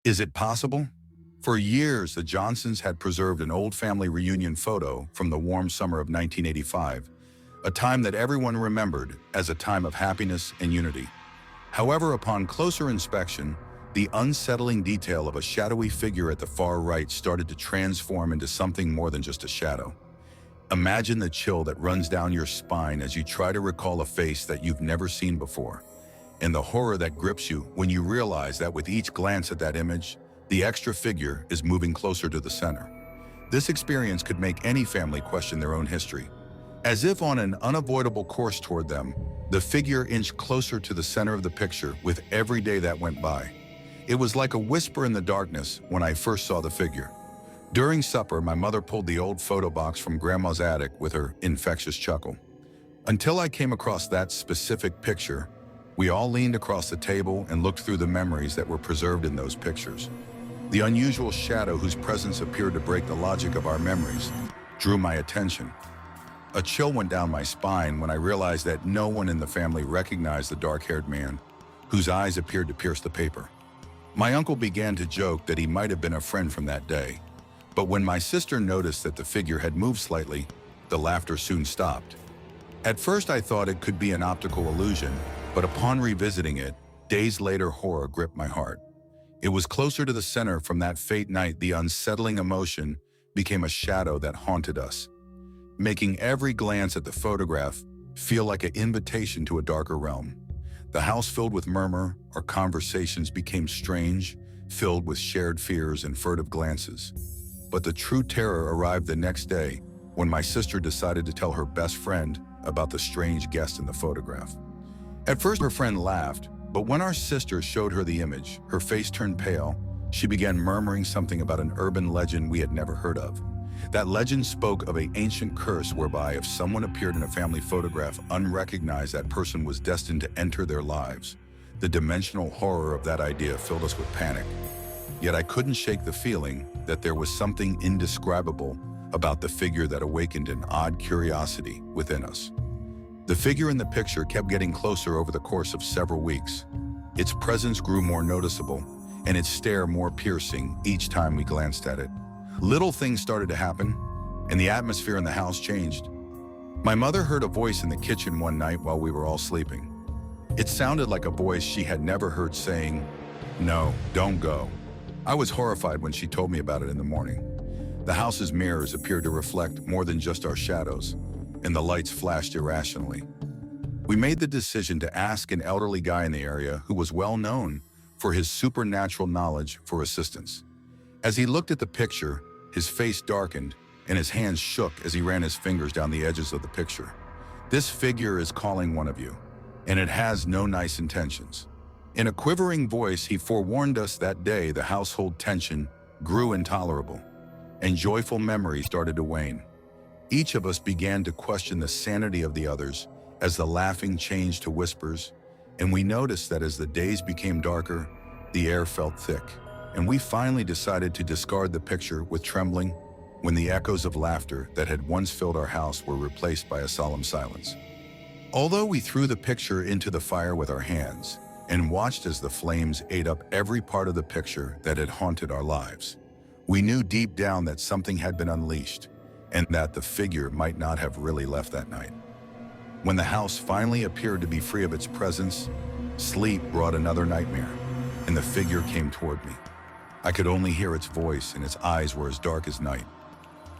Is it possible? For years, the Johnsons had preserved an old family reunion photo from the warm summer of 1985, a time that everyone remembered as a time of happiness and unity. However, upon closer inspection, the unsettling detail of a shadowy figure at the far right started to transform into something more than just a shadow. Imagine the chill that runs down your spine as you try to recall a face that you've never seen before, and the horror that grips you when you realize that with each glance at that image, the extra figure is moving closer to the center. This experience could make any family question their own history. As if on an unavoidable course toward them, the figure inched closer to the center of the picture with every day that went by. It was like a whisper in the darkness when I first saw the figure. During supper, my mother pulled the old photo box from Grandma's attic with her infectious chuckle. Until I came across that specific picture, we all leaned across the table and looked through the memories that were preserved in those pictures. The unusual shadow whose presence appeared to break the logic of our memories drew my attention. A chill went down my spine when I realized that no one in the family recognized the dark-haired man, whose eyes appeared to pierce the paper. My uncle began to joke that he might have been a friend from that day, but when my sister noticed that the figure had moved slightly, the laughter soon stopped. At first I thought it could be an optical illusion, but upon revisiting it, days later horror gripped my heart. It was closer to the center from that fate night. The unsettling emotion became a shadow that haunted us, making every glance at the photograph feel like an invitation to a darker realm. The house filled with murmur, our conversations became strange, filled with shared fears and furtive glances. But the true terror arrived the next day when my sister decided to tell her best friend about the strange guest in the photograph. At first, her friend laughed, but when our sister showed her the image, her face turned pale. She began murmuring something about an urban legend we had never heard of. That legend spoke of an ancient curse whereby if someone appeared in a family photograph unrecognized, that person was destined to enter their lives. The dimensional horror of that idea filled us with panic. Yet I couldn't shake the feeling that there was something indescribable about the figure that awakened an odd curiosity within us. The figure in the picture kept getting closer over the course of several weeks. Its presence grew more noticeable, and its stare more piercing each time we glanced at it. Little things started to happen, and the atmosphere in the house changed. My mother heard a voice in the kitchen one night while we were all sleeping. It sounded like a voice she had never heard saying, "No, don't go." I was horrified when she told me about it in the morning. The house's mirrors appeared to reflect more than just our shadows, and the lights flashed irrationally. We made the decision to ask an elderly guy in the area who was well known for his supernatural knowledge for assistance. As he looked at the picture, his face darkened and his hands shook as he ran his fingers down the edges of the picture. "This figure is calling one of you, and it has no nice intentions." In a quivering voice, he forewarned us that day the household tension grew intolerable, and joyful memories started to wane. Each of us began to question the sanity of the others as the laughing changed to whispers, and we noticed that as the days became darker, the air felt thick, and we finally decided to discard the picture with trembling when the echoes of laughter that had once filled our house were replaced by a solemn silence. Although we threw the picture into the fire with our hands and watched as the flames ate up every part of the picture that had haunted our lives, we knew deep down that something had been unleashed and that the figure might not have really left that night. When the house finally appeared to be free of its presence, sleep brought another nightmare, and the figure came toward me. I could only hear its voice, and its eyes were as dark as night.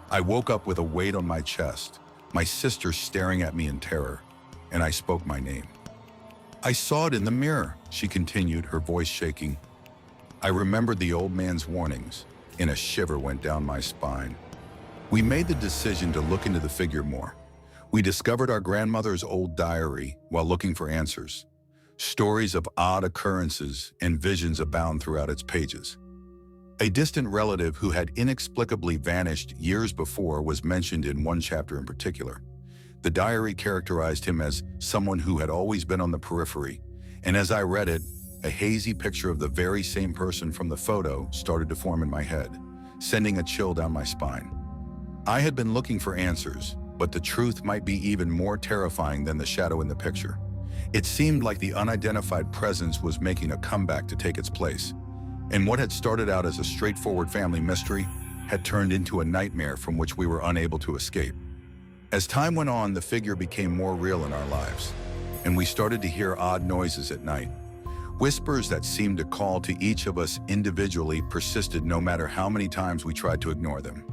I woke up with a weight on my chest, my sister staring at me in terror, and I spoke my name. "I saw it in the mirror," she continued, her voice shaking. I remembered the old man's warnings, and a shiver went down my spine. We made the decision to look into the figure more. We discovered our grandmother's old diary while looking for answers. Stories of odd occurrences and visions abound throughout its pages. A distant relative who had inexplicably vanished years before was mentioned in one chapter in particular. The diary characterized him as someone who had always been on the periphery, and as I read it, a hazy picture of the very same person from the photo started to form in my head, sending a chill down my spine. I had been looking for answers, but the truth might be even more terrifying than the shadow in the picture. It seemed like the unidentified presence was making a comeback to take its place. And what had started out as a straightforward family mystery had turned into a nightmare from which we were unable to escape. As time went on, the figure became more real in our lives, and we started to hear odd noises at night. Whispers that seemed to call to each of us individually persisted no matter how many times we tried to ignore them.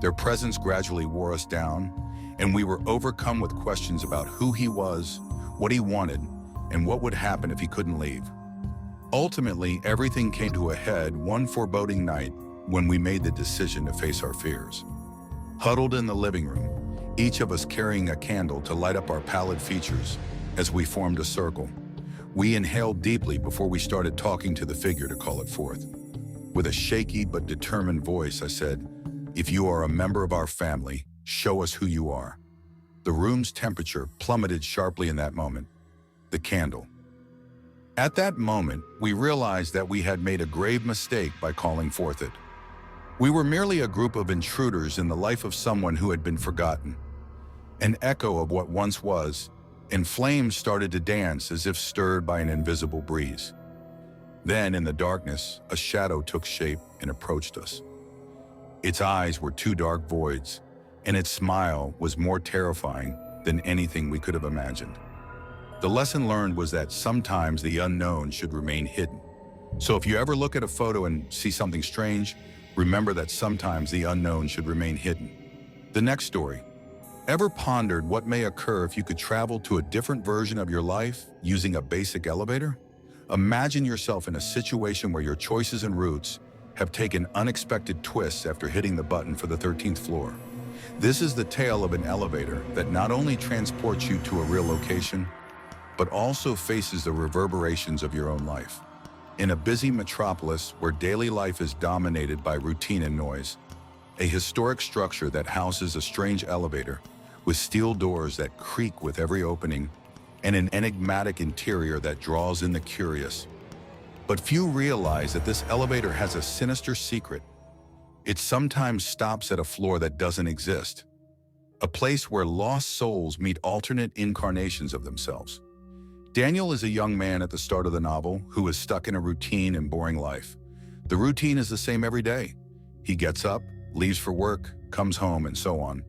Their presence gradually wore us down, and we were overcome with questions about who he was, what he wanted, and what would happen if he couldn't leave. Ultimately, everything came to a head one foreboding night when we made the decision to face our fears. Huddled in the living room, each of us carrying a candle to light up our pallid features as we formed a circle, we inhaled deeply before we started talking to the figure to call it forth. With a shaky but determined voice, I said, "If you are a member of our family, show us who you are." The room's temperature plummeted sharply in that moment. The candle. At that moment, we realized that we had made a grave mistake by calling forth it. We were merely a group of intruders in the life of someone who had been forgotten. An echo of what once was, and flames started to dance as if stirred by an invisible breeze. Then, in the darkness, a shadow took shape and approached us. Its eyes were two dark voids, and its smile was more terrifying than anything we could have imagined. The lesson learned was that sometimes the unknown should remain hidden. So if you ever look at a photo and see something strange, remember that sometimes the unknown should remain hidden. The next story. Ever pondered what may occur if you could travel to a different version of your life using a basic elevator? Imagine yourself in a situation where your choices and routes have taken unexpected twists after hitting the button for the 13th floor. This is the tale of an elevator that not only transports you to a real location, but also faces the reverberations of your own life. In a busy metropolis where daily life is dominated by routine and noise, a historic structure that houses a strange elevator with steel doors that creak with every opening and an enigmatic interior that draws in the curious. But few realize that this elevator has a sinister secret. It sometimes stops at a floor that doesn't exist, a place where lost souls meet alternate incarnations of themselves. Daniel is a young man at the start of the novel who is stuck in a routine and boring life. The routine is the same every day. He gets up, leaves for work, comes home, and so on.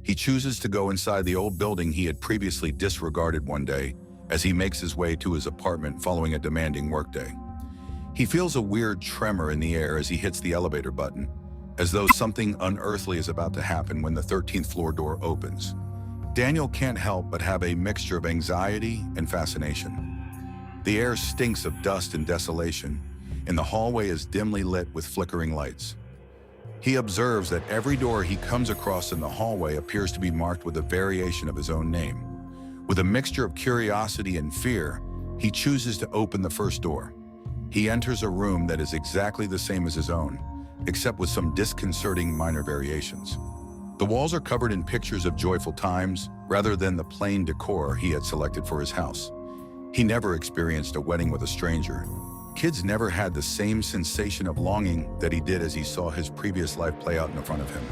He chooses to go inside the old building he had previously disregarded one day as he makes his way to his apartment following a demanding workday. He feels a weird tremor in the air as he hits the elevator button, as though something unearthly is about to happen when the 13th floor door opens. Daniel can't help but have a mixture of anxiety and fascination. The air stinks of dust and desolation, and the hallway is dimly lit with flickering lights. He observes that every door he comes across in the hallway appears to be marked with a variation of his own name. With a mixture of curiosity and fear, he chooses to open the first door. He enters a room that is exactly the same as his own, except with some disconcerting minor variations. The walls are covered in pictures of joyful times rather than the plain decor he had selected for his house. He never experienced a wedding with a stranger. Kids never had the same sensation of longing that he did as he saw his previous life play out in front of him.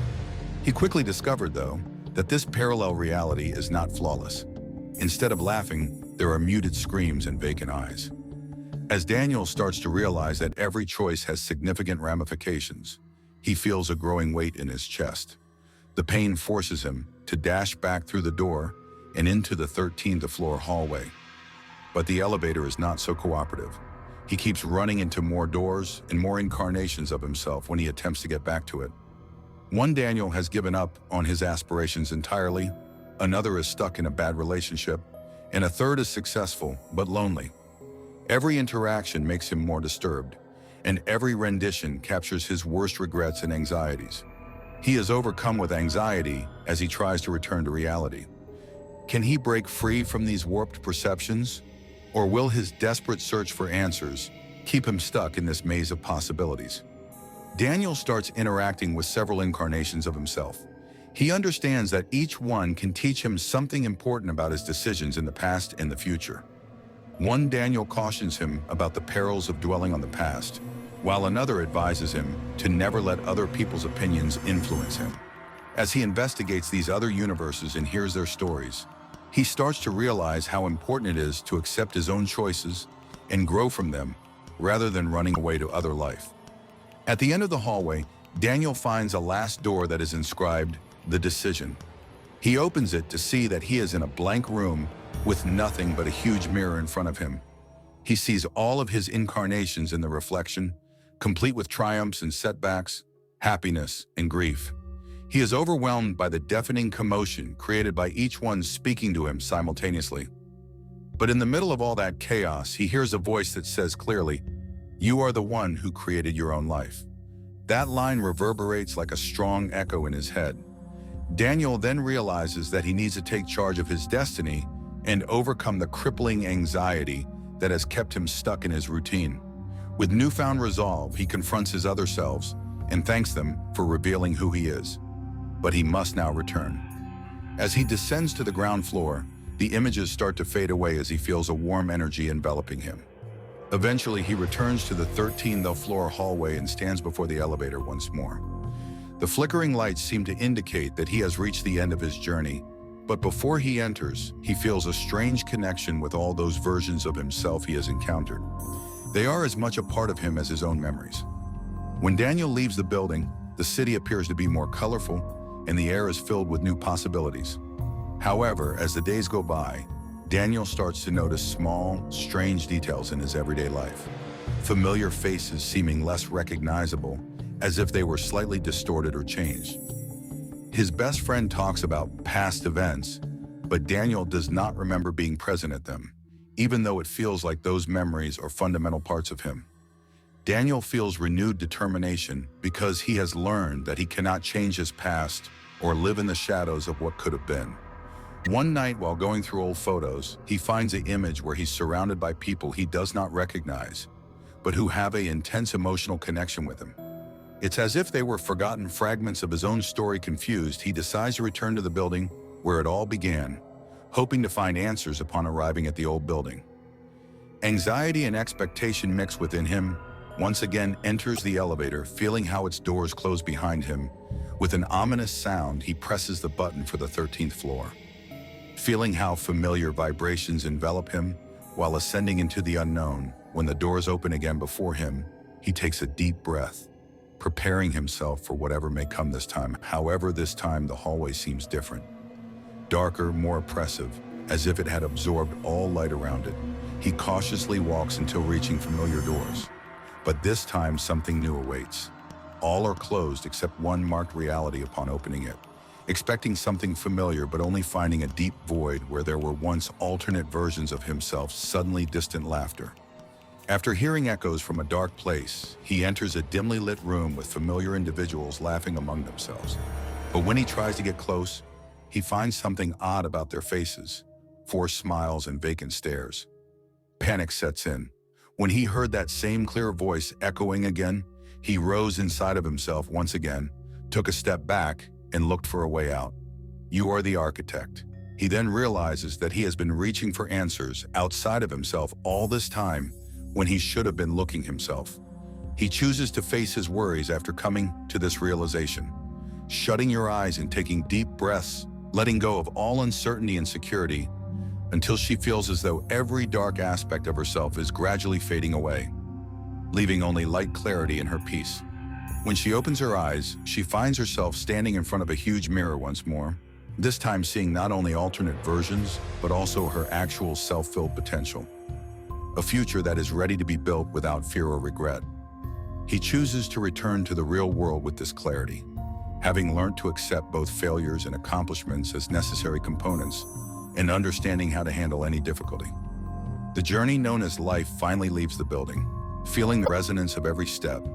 He quickly discovered, though, that this parallel reality is not flawless. Instead of laughing, there are muted screams and vacant eyes. As Daniel starts to realize that every choice has significant ramifications, he feels a growing weight in his chest. The pain forces him to dash back through the door and into the 13th floor hallway. But the elevator is not so cooperative. He keeps running into more doors and more incarnations of himself when he attempts to get back to it. One Daniel has given up on his aspirations entirely, another is stuck in a bad relationship, and a third is successful but lonely. Every interaction makes him more disturbed, and every rendition captures his worst regrets and anxieties. He is overcome with anxiety as he tries to return to reality. Can he break free from these warped perceptions? Or will his desperate search for answers keep him stuck in this maze of possibilities? Daniel starts interacting with several incarnations of himself. He understands that each one can teach him something important about his decisions in the past and the future. One Daniel cautions him about the perils of dwelling on the past, while another advises him to never let other people's opinions influence him. As he investigates these other universes and hears their stories, he starts to realize how important it is to accept his own choices and grow from them rather than running away to other life. At the end of the hallway, Daniel finds a last door that is inscribed, "The Decision." He opens it to see that he is in a blank room with nothing but a huge mirror in front of him. He sees all of his incarnations in the reflection, complete with triumphs and setbacks, happiness and grief. He is overwhelmed by the deafening commotion created by each one speaking to him simultaneously. But in the middle of all that chaos, he hears a voice that says clearly, "You are the one who created your own life." That line reverberates like a strong echo in his head. Daniel then realizes that he needs to take charge of his destiny and overcome the crippling anxiety that has kept him stuck in his routine. With newfound resolve, he confronts his other selves and thanks them for revealing who he is. But he must now return. As he descends to the ground floor, the images start to fade away as he feels a warm energy enveloping him. Eventually, he returns to the 13th floor hallway and stands before the elevator once more. The flickering lights seem to indicate that he has reached the end of his journey, but before he enters, he feels a strange connection with all those versions of himself he has encountered. They are as much a part of him as his own memories. When Daniel leaves the building, the city appears to be more colorful, and the air is filled with new possibilities. However, as the days go by, Daniel starts to notice small, strange details in his everyday life. Familiar faces seeming less recognizable, as if they were slightly distorted or changed. His best friend talks about past events, but Daniel does not remember being present at them, even though it feels like those memories are fundamental parts of him. Daniel feels renewed determination because he has learned that he cannot change his past or live in the shadows of what could have been. One night while going through old photos, he finds an image where he's surrounded by people he does not recognize, but who have an intense emotional connection with him. It's as if they were forgotten fragments of his own story. Confused, he decides to return to the building where it all began, hoping to find answers upon arriving at the old building. Anxiety and expectation mix within him. Once again enters the elevator, feeling how its doors close behind him. With an ominous sound, he presses the button for the 13th floor. Feeling how familiar vibrations envelop him while ascending into the unknown, when the doors open again before him, he takes a deep breath, preparing himself for whatever may come this time. However, this time the hallway seems different. Darker, more oppressive, as if it had absorbed all light around it. He cautiously walks until reaching familiar doors. But this time something new awaits. All are closed except one marked reality upon opening it. Expecting something familiar but only finding a deep void where there were once alternate versions of himself, suddenly distant laughter. After hearing echoes from a dark place, he enters a dimly lit room with familiar individuals laughing among themselves. But when he tries to get close, he finds something odd about their faces, forced smiles and vacant stares. Panic sets in. When he heard that same clear voice echoing again, he rose inside of himself once again, took a step back, and looked for a way out. "You are the architect." He then realizes that he has been reaching for answers outside of himself all this time when he should have been looking himself. He chooses to face his worries after coming to this realization. Shutting your eyes and taking deep breaths, letting go of all uncertainty and security, until she feels as though every dark aspect of herself is gradually fading away, leaving only light clarity in her peace. When she opens her eyes, she finds herself standing in front of a huge mirror once more, this time seeing not only alternate versions, but also her actual self-filled potential. A future that is ready to be built without fear or regret. He chooses to return to the real world with this clarity, having learned to accept both failures and accomplishments as necessary components, and understanding how to handle any difficulty. The journey known as life finally leaves the building, feeling the resonance of every step,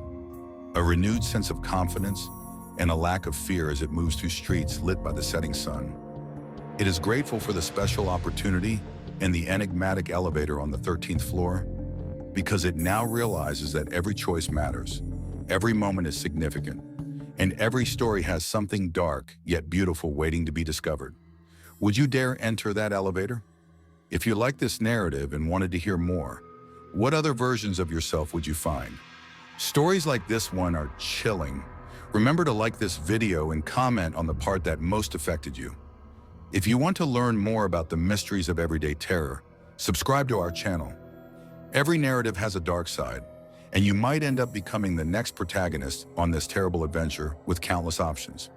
a renewed sense of confidence, and a lack of fear as it moves through streets lit by the setting sun. It is grateful for the special opportunity and the enigmatic elevator on the 13th floor, because it now realizes that every choice matters, every moment is significant, and every story has something dark yet beautiful waiting to be discovered. Would you dare enter that elevator? If you like this narrative and wanted to hear more, what other versions of yourself would you find? Stories like this one are chilling. Remember to like this video and comment on the part that most affected you. If you want to learn more about the mysteries of everyday terror, subscribe to our channel. Every narrative has a dark side, and you might end up becoming the next protagonist on this terrible adventure with countless options.